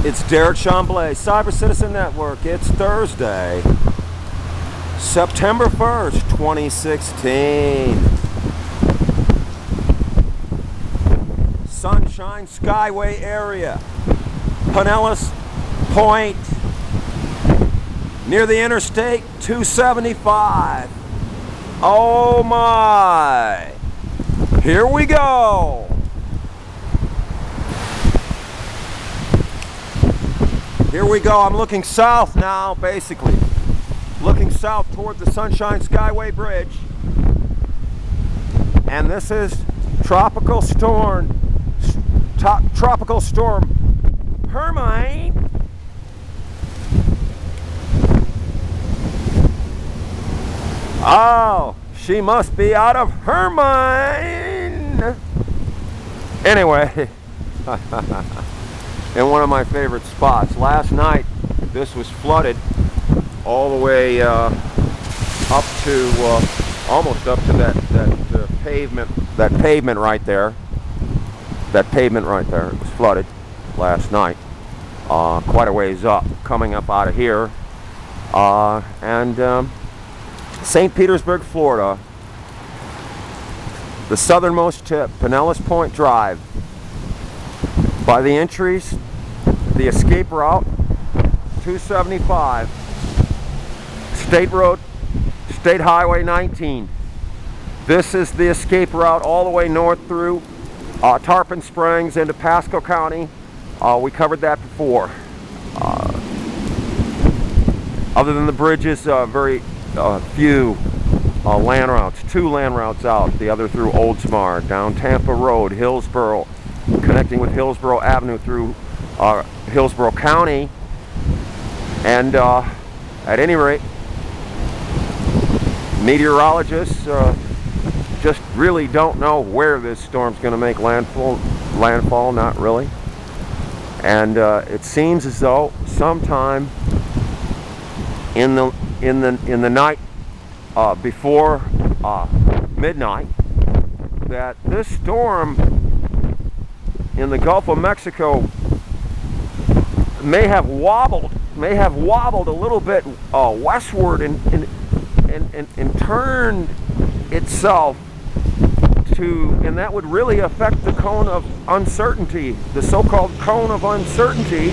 It's Derek Chamblee, Cyber Citizen Network. It's Thursday, September 1st, 2016. Sunshine Skyway area. Pinellas Point, near the Interstate 275. Oh my! Here we go! Here we go. I'm looking south now, basically. Looking south toward the Sunshine Skyway Bridge. And this is Tropical Storm Hermine. Oh, she must be out of her mind. Anyway. In one of my favorite spots. Last night, this was flooded all the way up to almost up to that pavement. That pavement right there. That pavement right there. It was flooded last night. Quite a ways up, coming up out of here. St. Petersburg, Florida. The southernmost tip, Pinellas Point Drive. By the entries, the escape route, 275, State Road, State Highway 19. This is the escape route all the way north through Tarpon Springs into Pasco County. We covered that before. Other than the bridges, very few land routes. 2 land routes out, the other through Oldsmar, down Tampa Road, Hillsborough, connecting with Hillsborough Avenue through Hillsborough County. And at any rate, meteorologists just really don't know where this storm's going to make landfall, not really. And it seems as though sometime in the night before midnight, that this storm in the Gulf of Mexico may have wobbled a little bit westward and turned itself to, and that would really affect the cone of uncertainty, the so-called cone of uncertainty,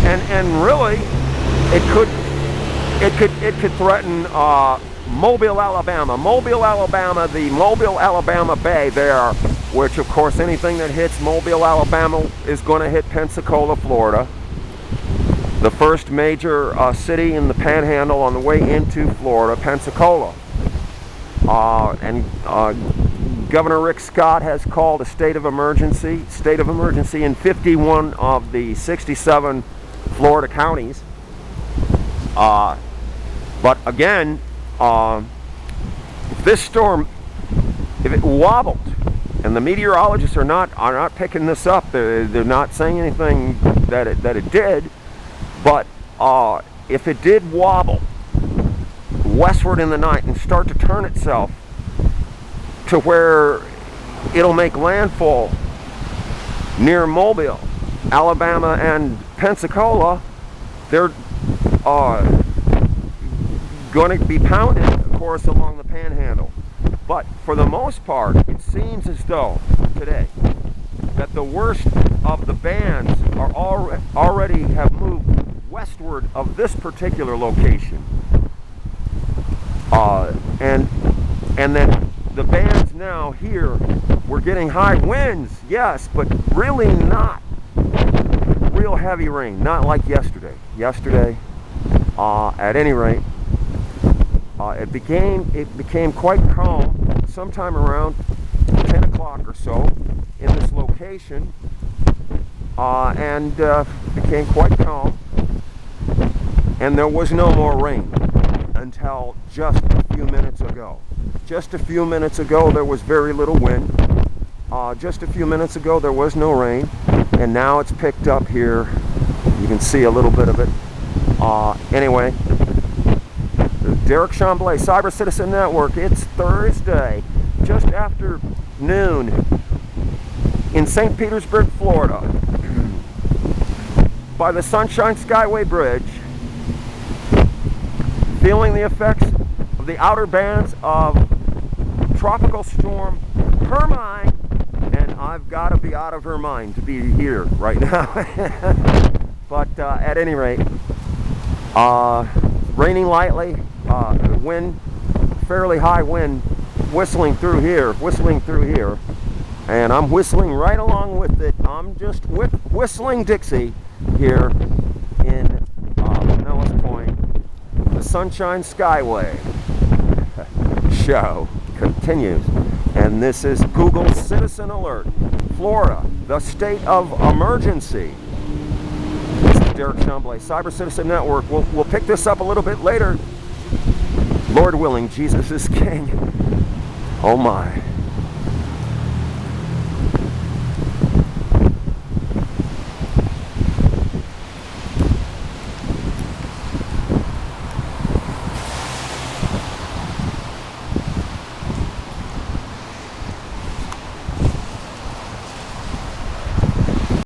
and really it could threaten Mobile, Alabama, the Mobile, Alabama Bay there, which of course anything that hits Mobile, Alabama is going to hit Pensacola, Florida, the first major city in the Panhandle on the way into Florida, Pensacola. And Governor Rick Scott has called a state of emergency in 51 of the 67 Florida counties. But again, if this storm, if it wobbled, and the meteorologists are not picking this up, they're not saying anything that it did, but if it did wobble westward in the night and start to turn itself to where it'll make landfall near Mobile, Alabama, and Pensacola, they're going to be pounded, of course, along the Panhandle. But for the most part, it seems as though today that the worst of the bands are already have moved westward of this particular location. And then the bands now here, we're getting high winds, yes, but really not real heavy rain, not like yesterday. Yesterday, at any rate, it became quite calm sometime around 10 o'clock or so in this location, and became quite calm, and there was no more rain until just a few minutes ago. Just a few minutes ago there was very little wind. Just a few minutes ago there was no rain, and now it's picked up here. You can see a little bit of it. Anyway, Derek Chamblee, Cyber Citizen Network. It's Thursday, just after noon in St. Petersburg, Florida. by the Sunshine Skyway Bridge, feeling the effects of the outer bands of Tropical Storm Hermine, and I've got to be out of her mind to be here right now. But at any rate, raining lightly, wind, fairly high wind, whistling through here, and I'm whistling right along with it. I'm just whistling Dixie here in Pinellas Point. The Sunshine Skyway show continues, and this is Google Citizen Alert, Florida, the state of emergency. This is Derek Chamblee, Cyber Citizen Network. We'll pick this up a little bit later. Lord willing, Jesus is King. Oh my.